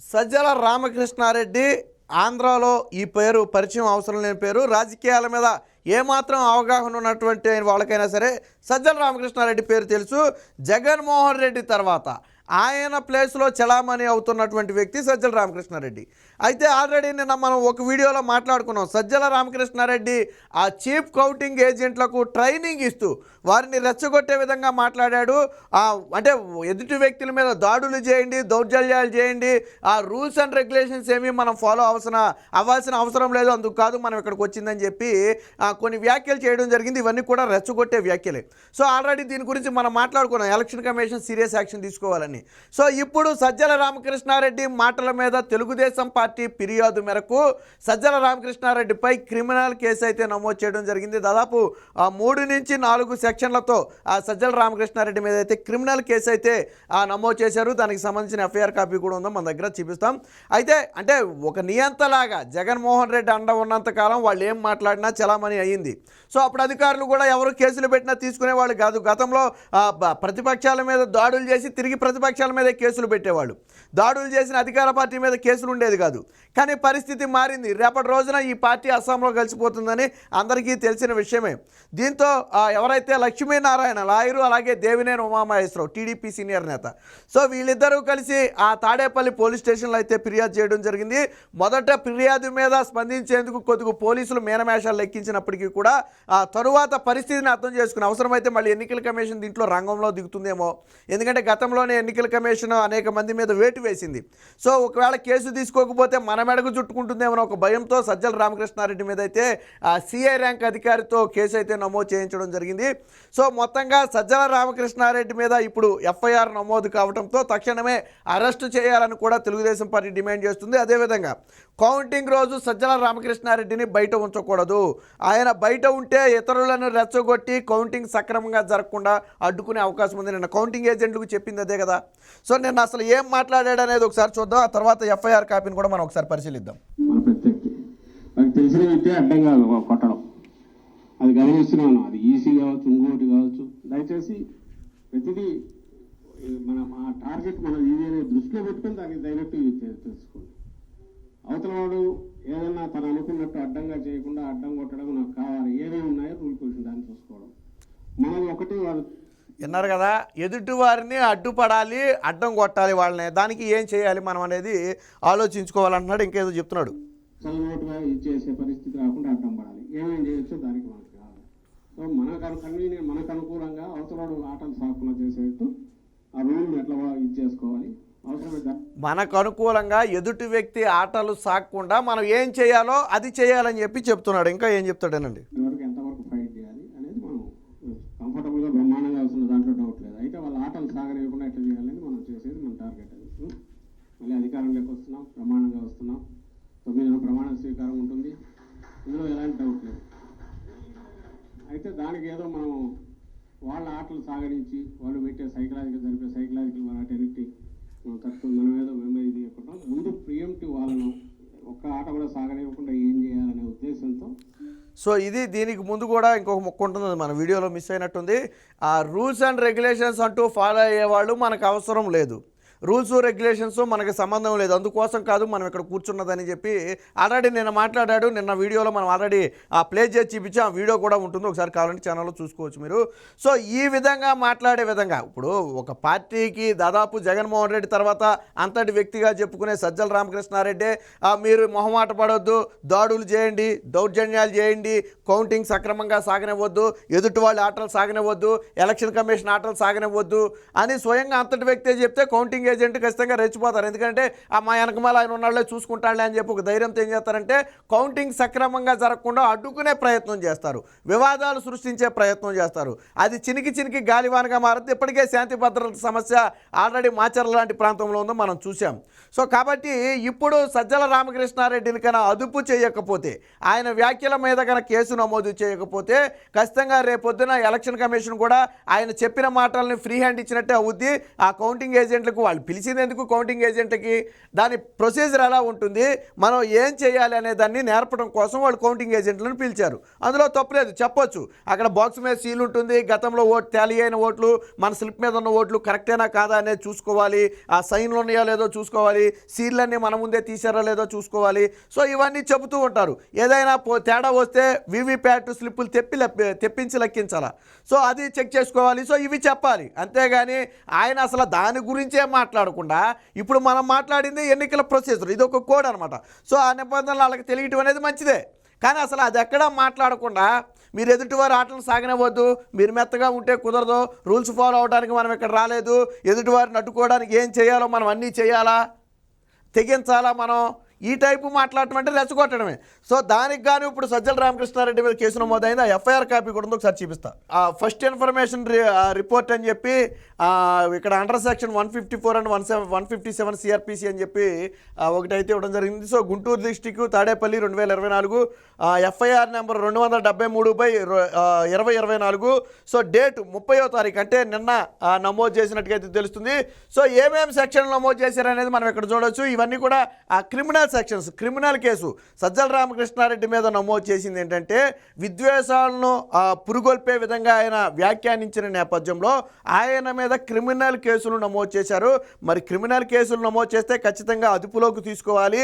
సజ్జల రామకృష్ణారెడ్డి ఆంధ్రాలో ఈ పేరు పరిచయం అవసరం లేని పేరు. రాజకీయాల మీద ఏమాత్రం అవగాహన ఉన్నటువంటి వాళ్ళకైనా సరే సజ్జల రామకృష్ణారెడ్డి పేరు తెలుసు. జగన్మోహన్ రెడ్డి తర్వాత ఆయన ప్లేస్లో చలామణి అవుతున్నటువంటి వ్యక్తి సజ్జల రామకృష్ణారెడ్డి. అయితే ఆల్రెడీ నిన్న మనం ఒక వీడియోలో మాట్లాడుకున్నాం. సజ్జల రామకృష్ణారెడ్డి ఆ చీఫ్ కౌంటింగ్ ఏజెంట్లకు ట్రైనింగ్ ఇస్తూ వారిని రెచ్చగొట్టే విధంగా మాట్లాడాడు. అంటే ఎదుటి వ్యక్తుల మీద దాడులు చేయండి, దౌర్జన్యాలు చేయండి, ఆ రూల్స్ అండ్ రెగ్యులేషన్స్ ఏమీ మనం ఫాలో అవ్వాల్సిన అవసరం లేదు, అందుకు కాదు మనం ఇక్కడికి వచ్చిందని చెప్పి కొన్ని వ్యాఖ్యలు చేయడం జరిగింది. ఇవన్నీ కూడా రెచ్చగొట్టే వ్యాఖ్యలే. సో ఆల్రెడీ దీని గురించి మనం మాట్లాడుకున్నాం, ఎలక్షన్ కమిషన్ సీరియస్ యాక్షన్ తీసుకోవాలని. సో ఇప్పుడు సజ్జల రామకృష్ణారెడ్డి మాటల మీద తెలుగుదేశం పార్టీ ఫిర్యాదు మేరకు సజ్జల రామకృష్ణారెడ్డిపై క్రిమినల్ కేసు అయితే నమోదు చేయడం జరిగింది. దాదాపు 3 నుంచి 4 సెక్షన్లతో ఆ సజ్జల రామకృష్ణారెడ్డి మీద అయితే క్రిమినల్ కేసు అయితే నమోదు చేశారు. దానికి సంబంధించిన ఎఫ్ఐఆర్ కాపీ కూడా ఉందో మన దగ్గర చూపిస్తాం. అయితే అంటే ఒక నియంతలాగా జగన్మోహన్ రెడ్డి అండ ఉన్నంతకాలం వాళ్ళు ఏం మాట్లాడినా చలామణి అయ్యింది. సో అప్పుడు అధికారులు కూడా ఎవరు కేసులు పెట్టినా తీసుకునేవాళ్ళు కాదు. గతంలో ప్రతిపక్షాల మీద దాడులు చేసి తిరిగి ప్రతిపక్షాల మీద కేసులు పెట్టేవాళ్ళు. దాడులు చేసిన అధికార పార్టీ మీద కేసులు ఉండేది కాదు. కానీ పరిస్థితి మారింది. రేపటి రోజున ఈ పార్టీ అస్సాంలో కలిసిపోతుందని అందరికీ తెలిసిన విషయమే. దీంతో ఎవరైతే లక్ష్మీనారాయణ లాయరు, అలాగే దేవినేని ఉమామహేశ్వరరావు టీడీపీ సీనియర్ నేత, సో వీళ్ళిద్దరూ కలిసి ఆ తాడేపల్లి పోలీస్ స్టేషన్లో అయితే ఫిర్యాదు చేయడం జరిగింది. మొదట ఫిర్యాదు మీద స్పందించేందుకు కొద్దిగా పోలీసులు మేనమేషాలు లెక్కించినప్పటికీ కూడా తరువాత పరిస్థితిని అర్థం చేసుకుని అవసరమైతే మళ్ళీ ఎన్నికల కమిషన్ దీంట్లో రంగంలో దిగుతుందేమో. ఎందుకంటే గతంలోనే ఎన్నికల కమిషన్ అనేక మంది మీద వేటు వేసింది. సో ఒకవేళ కేసు తీసుకోకపోతే మన మెడకు చుట్టుకుంటుందేమో ఒక భయంతో సజ్జల రామకృష్ణారెడ్డి మీద అయితే సిఐ ర్యాంక్ అధికారితో కేసు అయితే నమోదు చేయించడం జరిగింది. సో మొత్తంగా సజ్జల రామకృష్ణారెడ్డి మీద ఇప్పుడు ఎఫ్ఐఆర్ నమోదు కావడంతో తక్షణమే అరెస్టు చేయాలని కూడా తెలుగుదేశం పార్టీ డిమాండ్ చేస్తుంది. అదేవిధంగా కౌంటింగ్ రోజు సజ్జల రామకృష్ణారెడ్డిని బయట ఉంచకూడదు. ఆయన బయట ఉంటే ఇతరులను రెచ్చగొట్టి కౌంటింగ్ సక్రమంగా జరగకుండా అడ్డుకునే అవకాశం ఉంది. నిన్న కౌంటింగ్ ఏజెంట్లకు చెప్పింది అదే కదా. సో నిన్న అసలు ఏం మాట్లాడాడు అనేది ఒకసారి చూద్దాం. ఆ తర్వాత ఎఫ్ఐఆర్ కాపీని కూడా మనం ఒకసారి పరిశీలిద్దాం. మన ప్రత్యర్థి అది తెలిసిన వ్యక్తి అడ్డంగా కొట్టడం అది గమనిస్తున్నాను. అది ఈసీ కావచ్చు, ఇంకోటి కావచ్చు. దయచేసి ప్రతిదీ మా టార్గెట్ మనం ఇదే దృష్టిలో పెట్టుకుని దానికి తగినట్టు తెలుసుకోండి. అవతల వాడు ఏదన్నా తను అనుకున్నట్టు అడ్డంగా చేయకుండా అడ్డం కొట్టడం నాకు కావాలి, ఏమేమి ఉన్నాయో రూల్ పొజిషన్ దాన్ని చూసుకోవడం. మనం ఒకటి వాడు విన్నారు కదా, ఎదుటి వారిని అడ్డుపడాలి, అడ్డం కొట్టాలి వాళ్ళని. దానికి ఏం చేయాలి మనం అనేది ఆలోచించుకోవాలంటున్నాడు. ఇంకేదో చెప్తున్నాడు. చదువుగా ఇచ్చేసే పరిస్థితి రాకుండా అడ్డం పడాలి. ఏమేం చేయొచ్చో దానికి మనకు కావాలి. సో మనకు అనుకూలంగా అవతల ఆటలు సాకుండా చేసేట్టు ఆ రూల్ ఎట్లా ఇచ్చేసుకోవాలి. మనకు అనుకూలంగా ఎదుటి వ్యక్తి ఆటలు సాగకుండా మనం ఏం చేయాలో అది చేయాలని చెప్పి చెప్తున్నాడు. ఇంకా ఏం చెప్తాడేనండి. ఎంతవరకు ఫైట్ చేయాలి అనేది మనం కంఫర్టబుల్గా బ్రహ్మాండంగా వస్తుంది, దాంట్లో డౌట్ లేదు. అయితే వాళ్ళ ఆటలు సాగనివ్వకుండా ఎట్లా చేయాలని మనం చేసేది మన టార్గెట్. అది మళ్ళీ అధికారంలోకి వస్తున్నాం, బ్రహ్మాండంగా వస్తున్నాం. 9 ప్రమాణ స్వీకారం ఉంటుంది, ఇందులో ఎలాంటి డౌట్ లేదు. అయితే దానికి ఏదో మనం వాళ్ళ ఆటలు సాగరించి వాళ్ళు పెట్టే సైకలాజికల్ వాటన్నిటి మనం ఏదో మెమరీ తీయకుండా ముందు ప్రియంటివ్ వాళ్ళను ఒక్క ఆట కూడా సాగనివ్వకుండా ఏం చేయాలనే ఉద్దేశంతో. సో ఇది దీనికి ముందు కూడా ఇంకొక మొక్క ఉంటుంది, మన వీడియోలో మిస్ అయినట్టుంది. ఆ రూల్స్ అండ్ రెగ్యులేషన్స్ అంటూ ఫాలో అయ్యేవాళ్ళు మనకు అవసరం లేదు, రూల్స్ రెగ్యులేషన్స్ మనకి సంబంధం లేదు, అందుకోసం కాదు మనం ఇక్కడ కూర్చున్నదని చెప్పి ఆల్రెడీ నిన్న మాట్లాడాడు. నిన్న వీడియోలో మనం ఆల్రెడీ ప్లే చేసి చూపించి ఆ వీడియో కూడా ఉంటుంది, ఒకసారి కావాలంటే ఛానల్లో చూసుకోవచ్చు మీరు. సో ఈ విధంగా మాట్లాడే విధంగా ఇప్పుడు ఒక పార్టీకి దాదాపు జగన్మోహన్ రెడ్డి తర్వాత అంతటి వ్యక్తిగా చెప్పుకునే సజ్జల రామకృష్ణారెడ్డి మీరు మొహమాట పడవద్దు, దాడులు చేయండి, దౌర్జన్యాలు చేయండి, కౌంటింగ్ సక్రమంగా సాగనివ్వద్దు, ఎదుటి వాళ్ళు ఆటలు సాగనివ్వద్దు, ఎలక్షన్ కమిషన్ ఆటలు సాగనివ్వద్దు అని స్వయంగా అంతటి వ్యక్తే చెప్తే కౌంటింగ్ ఏజెంట్ ఖచ్చితంగా రెచ్చిపోతారు. ఎందుకంటే మా వెనకమాల ఆయన ఉన్నాళ్ళే చూసుకుంటాడులే అని చెప్పి ఒక ధైర్యంతో ఏం చేస్తారంటే కౌంటింగ్ సక్రమంగా జరగకుండా అడ్డుకునే ప్రయత్నం చేస్తారు, వివాదాలు సృష్టించే ప్రయత్నం చేస్తారు. అది చినికి గాలివానగా మారుతుంది. ఇప్పటికే శాంతి భద్రత సమస్య ఆల్రెడీ మాచర్ల లాంటి ప్రాంతంలో ఉందో మనం చూసాం. సో కాబట్టి ఇప్పుడు సజ్జల రామకృష్ణారెడ్డిని కన్నా అదుపు చేయకపోతే, ఆయన వ్యాఖ్యల మీద కన్నా కేసు నమోదు చేయకపోతే ఖచ్చితంగా రేపొద్దున ఎలక్షన్ కమిషన్ కూడా ఆయన చెప్పిన మాటల్ని ఫ్రీ హ్యాండ్ ఇచ్చినట్టే అవుద్ది. ఆ కౌంటింగ్ ఏజెంట్లకు వాళ్ళు వాళ్ళు పిలిచింది ఎందుకు కౌంటింగ్ ఏజెంట్కి, దాని ప్రొసీజర్ ఎలా ఉంటుంది, మనం ఏం చేయాలి అనే దాన్ని నేర్పడం కోసం వాళ్ళు కౌంటింగ్ ఏజెంట్లను పిలిచారు. అందులో తప్పులేదు, చెప్పొచ్చు. అక్కడ బాక్స్ మీద సీల్ ఉంటుంది, గతంలో టాలీ అయిన ఓట్లు మన స్లిప్ మీద ఉన్న ఓట్లు కరెక్టేనా కాదా అనేది చూసుకోవాలి, ఆ సైన్లు ఉన్నాయో లేదో చూసుకోవాలి, సీల్లన్నీ మన ముందే తీసారో లేదో చూసుకోవాలి. సో ఇవన్నీ చెబుతూ ఉంటారు. ఏదైనా తేడా వస్తే వీవీప్యాట్ స్లిప్పులు తెప్పించి లెక్కించాలా, సో అది చెక్ చేసుకోవాలి. సో ఇవి చెప్పాలి. అంతేగాని ఆయన అసలు దాని గురించే మాట్లాడకుండా ఇప్పుడు మనం మాట్లాడింది ఎన్నికల ప్రొసీజర్, ఇది ఒక కోడ్ అనమాట. సో ఆ నిబంధనలు వాళ్ళకి తెలియటం అనేది మంచిదే. కానీ అసలు అది ఎక్కడా మాట్లాడకుండా మీరు ఎదుటివారి ఆటలను సాగనివ్వద్దు, మీరు మెత్తగా ఉంటే కుదరదు, రూల్స్ ఫాలో అవడానికి మనం ఇక్కడ రాలేదు, ఎదుటివారిని అడ్డుకోవడానికి ఏం చేయాలో మనం అన్నీ చేయాలా, తెగించాలా మనం, ఈ టైపు మాట్లాడటం అంటే రెచ్చగొట్టడమే. సో దానికి గాను ఇప్పుడు సజ్జల రామకృష్ణారెడ్డి మీద కేసు నమోదైంది. ఆ ఎఫ్ఐఆర్ కాపీ కూడా ఒకసారి చూపిస్తా. ఫస్ట్ ఇన్ఫర్మేషన్ రిపోర్ట్ అని చెప్పి ఇక్కడ అండర్ సెక్షన్ 154 అండ్ 157 సిఆర్పిసి అని చెప్పి ఒకటైతే ఇవ్వడం జరిగింది. So Guntur district Tadepalli 2024 FIR number 273/2024. So date 30వ తారీఖు అంటే నిన్న నమోదు చేసినట్టుగా అయితే తెలుస్తుంది. సో ఏమేమి సెక్షన్లు నమోదు చేశారనేది మనం ఇక్కడ చూడవచ్చు. ఇవన్నీ కూడా criminal sections. Criminal case Sajjala Ramakrishna Reddy మీద నమోదు చేసింది ఏంటంటే విద్వేషాలను పురుగొల్పే విధంగా ఆయన వ్యాఖ్యానించిన నేపథ్యంలో ఆయన మీద క్రిమినల్ కేసులు నమోదు చేశారు. మరి క్రిమినల్ కేసులు నమోదు చేస్తే ఖచ్చితంగా అదుపులోకి తీసుకోవాలి,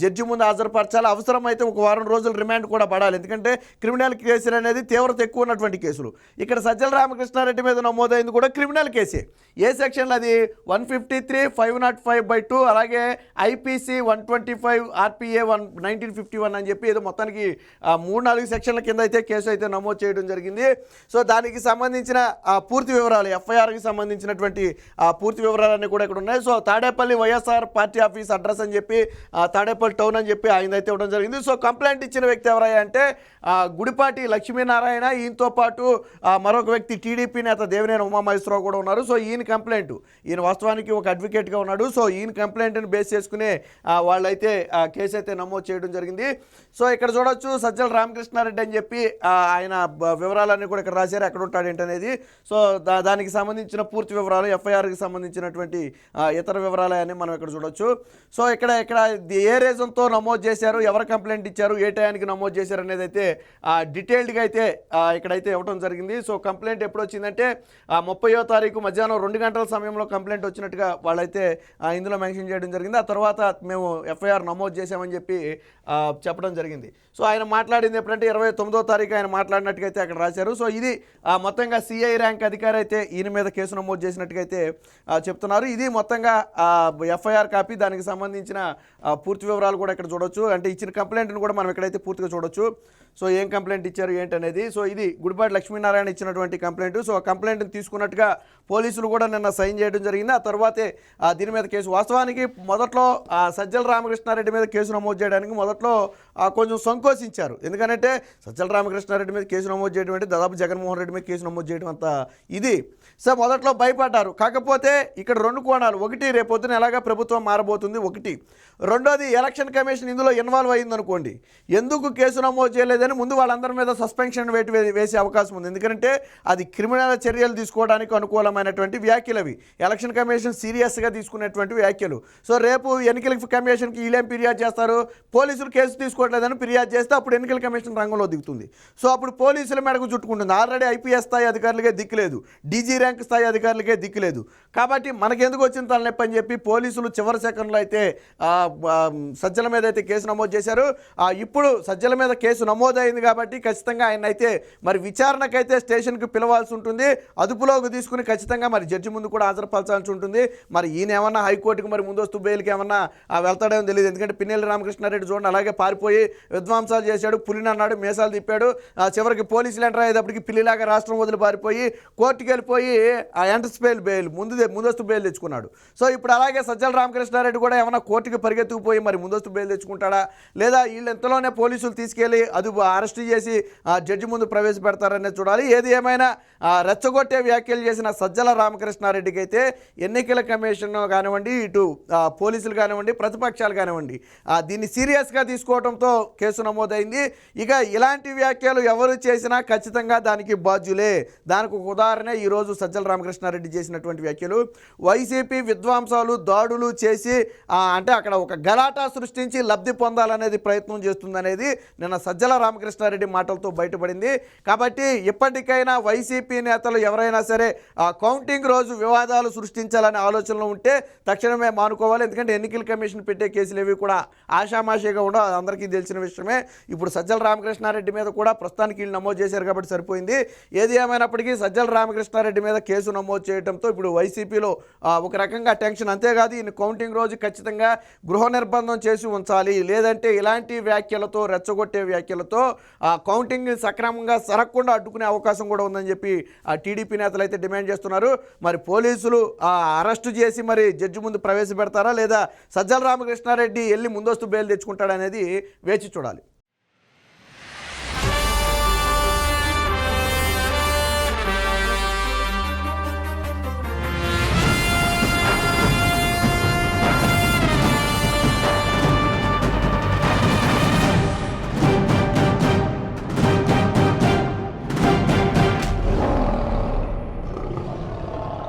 జడ్జి ముందు హాజరుపరచాలి, అవసరమైతే ఒక వారం రోజులు రిమాండ్ కూడా పడాలి. ఎందుకంటే క్రిమినల్ కేసులు అనేది తీవ్రత ఎక్కువ ఉన్నటువంటి కేసులు. ఇక్కడ సజ్జల రామకృష్ణారెడ్డి మీద నమోదైంది కూడా క్రిమినల్ కేసే. ఏ సెక్షన్లు అది 153, 505/2, అలాగే ఐపీసీ 125, ఆర్పిఏ 1951 అని చెప్పి ఏదో మొత్తానికి 3-4 సెక్షన్ల కింద అయితే కేసు అయితే నమోదు చేయడం జరిగింది. సో దానికి సంబంధించిన పూర్తి వివరాలు, ఎఫ్ఐఆర్కి సంబంధించినటువంటి పూర్తి వివరాలన్నీ కూడా ఇక్కడ ఉన్నాయి. So Tadepalli YSR party office address అని చెప్పి తాడేపల్లి టౌన్ అని చెప్పి ఆయన అయితే ఇవ్వడం జరిగింది. సో కంప్లైంట్ ఇచ్చిన వ్యక్తి ఎవరయ్యా అంటే గుడిపాటి లక్ష్మీనారాయణ, ఈయనతో పాటు మరొక వ్యక్తి టీడీపీ నేత దేవినేని ఉమామహేశ్వరరావు కూడా ఉన్నారు. సో ఈయన కంప్లైంట్, ఈయన వాస్తవానికి ఒక అడ్వకేట్గా ఉన్నాడు. సో ఈయన కంప్లైంట్ని బేస్ చేసుకునే వాళ్ళైతే కేసు అయితే నమోదు చేయడం జరిగింది. సో ఇక్కడ చూడొచ్చు సజ్జల రామకృష్ణారెడ్డి అని చెప్పి ఆయన వివరాలన్నీ కూడా ఇక్కడ రాశారు, ఎక్కడ ఉంటాడు ఏంటనేది. సో దానికి సంబంధించిన పూర్తి వివరాలు, ఎఫ్ఐఆర్కి సంబంధించినటువంటి ఇతర వివరాలు అని మనం ఇక్కడ చూడొచ్చు. సో ఇక్కడ ఏ రీజన్తో నమోదు చేశారు, ఎవరు కంప్లైంట్ ఇచ్చారు, ఏ టయానికి నమోదు చేశారు అనేది అయితే డీటెయిల్డ్గా అయితే ఇక్కడైతే ఇవ్వడం జరిగింది. సో కంప్లైంట్ ఎప్పుడు వచ్చిందంటే 30వ తారీఖు మధ్యాహ్నం 2 గంటల సమయంలో కంప్లైంట్ వచ్చినట్టుగా వాళ్ళైతే ఇందులో మెన్షన్ చేయడం జరిగింది. ఆ తర్వాత మేము ఎఫ్ఐఆర్ నమోదు చేశామని చెప్పి చెప్పడం జరిగింది. సో ఆయన మాట్లాడింది ఎప్పుడంటే 29వ తారీఖు ఆయన మాట్లాడినట్టుగా అయితే అక్కడ రాశారు. సో ఇది మొత్తంగా సిఐ ర్యాంక్ అధికారి అయితే ఈయన మీద కేసు నమోదు చేసినట్టుగా అయితే చెప్తున్నారు. ఇది మొత్తంగా ఎఫ్ఐఆర్ కాపీ, దానికి సంబంధించిన పూర్తి వివరాలు కూడా ఇక్కడ చూడొచ్చు. అంటే ఇచ్చిన కంప్లైంట్ని కూడా మనం ఇక్కడైతే పూర్తిగా చూడొచ్చు. సో ఏం కంప్లైంట్ ఇచ్చారు ఏంటనేది. సో ఇది గుడిపాటి లక్ష్మీనారాయణ ఇచ్చినటువంటి కంప్లైంట్. సో ఆ కంప్లైంట్ని తీసుకున్నట్టుగా పోలీసులు కూడా నిన్న సైన్ చేయడం జరిగింది. ఆ తర్వాతే దీని మీద కేసు, వాస్తవానికి మొదట్లో సజ్జల రామకృష్ణారెడ్డి మీద కేసు నమోదు చేయడానికి మొదట్లో కొంచెం సంకోచించారు. ఎందుకంటే సజ్జల రామకృష్ణారెడ్డి మీద కేసు నమోదు చేయడం అంటే దాదాపు జగన్మోహన్ రెడ్డి మీద కేసు నమోదు చేయడం అంత ఇది. సో మొదట్లో భయపడ్డారు. కాకపోతే ఇక్కడ 2 కోణాలు. ఒకటి, రేపొద్దున ఎలాగా ప్రభుత్వం మారబోతుంది ఒకటి, రెండోది ఎలక్షన్ కమిషన్ ఇందులో ఇన్వాల్వ్ అయ్యిందనుకోండి, ఎందుకు కేసు నమోదు చేయలేదని ముందు వాళ్ళందరి మీద సస్పెన్షన్ వేసే అవకాశం ఉంది. ఎందుకంటే అది క్రిమినల్ చర్యలు తీసుకోవడానికి అనుకూలమైనటువంటి వ్యాఖ్యలు అవి. ఎలక్షన్ కమిషన్ సీరియస్గా తీసుకునేటువంటి వ్యాఖ్యలు. సో రేపు ఎన్నికల కమిషన్కి వీళ్ళేం ఫిర్యాదు చేస్తారు, పోలీసులు కేసు తీసుకోవట్లేదని ఫిర్యాదు చేస్తే అప్పుడు ఎన్నికల కమిషన్ రంగంలో దిగుతుంది. సో అప్పుడు పోలీసుల మేడకు చుట్టుకుంటుంది. ఆల్రెడీ ఐపీఎస్ స్థాయి అధికారులకే దిక్కులేదు, డీజీ ర్యాంక్ స్థాయి అధికారులకే దిక్కులేదు. కాబట్టి మనకెందుకు వచ్చిన తలనొప్పి అని చెప్పి పోలీసులు చివరి సెకండ్లో అయితే సజ్జల మీద అయితే కేసు నమోదు చేశారు. ఇప్పుడు సజ్జల మీద కేసు నమోదైంది కాబట్టి ఖచ్చితంగా ఆయన అయితే మరి విచారణకైతే స్టేషన్కి పిలవాల్సి ఉంటుంది, అదుపులోకి తీసుకుని ఖచ్చితంగా మరి జడ్జి ముందు కూడా హాజరుపరచాల్సి ఉంటుంది. మరి ఈయన ఏమన్నా హైకోర్టుకి మరి ముందస్తు బెయిల్కి ఏమన్నా వెళ్తాడేమో తెలియదు. ఎందుకంటే పిన్నెల్లి రామకృష్ణారెడ్డి చూడండి అలాగే పారిపోయి విధ్వంసాలు చేశాడు, పులిని అన్నాడు, మేసాలు తిప్పాడు, చివరికి పోలీసులు ఎంటర్ అయ్యేటప్పటికి పిల్లిలాగా రాష్ట్రం వదిలి పారిపోయి కోర్టుకి వెళ్ళిపోయి యాంటిసిపేట్ బెయిల్ ముందస్తు బెయిల్ తెచ్చుకున్నాడు. సో ఇప్పుడు అలాగే సజ్జల రామకృష్ణారెడ్డి కూడా ఏమన్నా కోర్టుకి పరిగెత్తుకుపోయి మరి ముందస్తు బెయిల్ తెచ్చుకుంటాడా, లేదా వీళ్ళు ఎంతలోనే పోలీసులు తీసుకెళ్ళి అది అరెస్ట్ చేసి జడ్జి ముందు ప్రవేశపెడతారనేది చూడాలి. ఏది ఏమైనా రెచ్చగొట్టే వ్యాఖ్యలు చేసిన సజ్జల రామకృష్ణారెడ్డికి అయితే ఎన్నికల కమిషన్ కానివ్వండి, ఇటు పోలీసులు కానివ్వండి, ప్రతిపక్షాలు వ్యాఖ్యలు కానివ్వండి దీన్ని సీరియస్గా తీసుకోవడంతో కేసు నమోదైంది. ఇక ఇలాంటి వ్యాఖ్యలు ఎవరు చేసినా ఖచ్చితంగా దానికి బాధ్యులే. దానికి ఒక ఉదాహరణ ఈరోజు సజ్జల రామకృష్ణారెడ్డి చేసినటువంటి వ్యాఖ్యలు. వైసీపీ విద్వాంసాలు దాడులు చేసి అంటే అక్కడ ఒక గలాటా సృష్టించి లబ్ధి పొందాలనేది ప్రయత్నం చేస్తుందనేది నిన్న సజ్జల రామకృష్ణారెడ్డి మాటలతో బయటపడింది. కాబట్టి ఇప్పటికైనా వైసీపీ నేతలు ఎవరైనా సరే కౌంటింగ్ రోజు వివాదాలు సృష్టించాలనే ఆలోచనలో ఉంటే తక్షణమే మానుకోవాలి. ఎందుకంటే ఎన్నికల కమిషన్ పెట్టే కేసులు ఏవి కూడా ఆషామాషిగా ఉండవు, అది అందరికీ తెలిసిన విషయమే. ఇప్పుడు సజ్జల రామకృష్ణారెడ్డి మీద కూడా ప్రస్తుతానికి వీళ్ళు నమోదు చేశారు కాబట్టి సరిపోయింది. ఏది ఏమైనప్పటికీ సజ్జల రామకృష్ణారెడ్డి మీద కేసు నమోదు చేయడంతో ఇప్పుడు వైసీపీలో ఒక రకంగా టెన్షన్. అంతేకాదు ఈయన కౌంటింగ్ రోజు ఖచ్చితంగా గృహ నిర్బంధం చేసి ఉంచాలి, లేదంటే ఇలాంటి వ్యాఖ్యలతో రెచ్చగొట్టే వ్యాఖ్యలతో కౌంటింగ్ సక్రమంగా జరగకుండా అడ్డుకునే అవకాశం కూడా ఉందని చెప్పి టీడీపీ నేతలు అయితే డిమాండ్ చేస్తున్నారు. మరి పోలీసులు అరెస్టు చేసి మరి జడ్జి ముందు ప్రవేశపెడతారా లేదా సజ్జల రామకృష్ణారెడ్డి వెళ్ళి ముందస్తు బెయిల్ తెచ్చుకుంటాడనేది వేచి చూడాలి.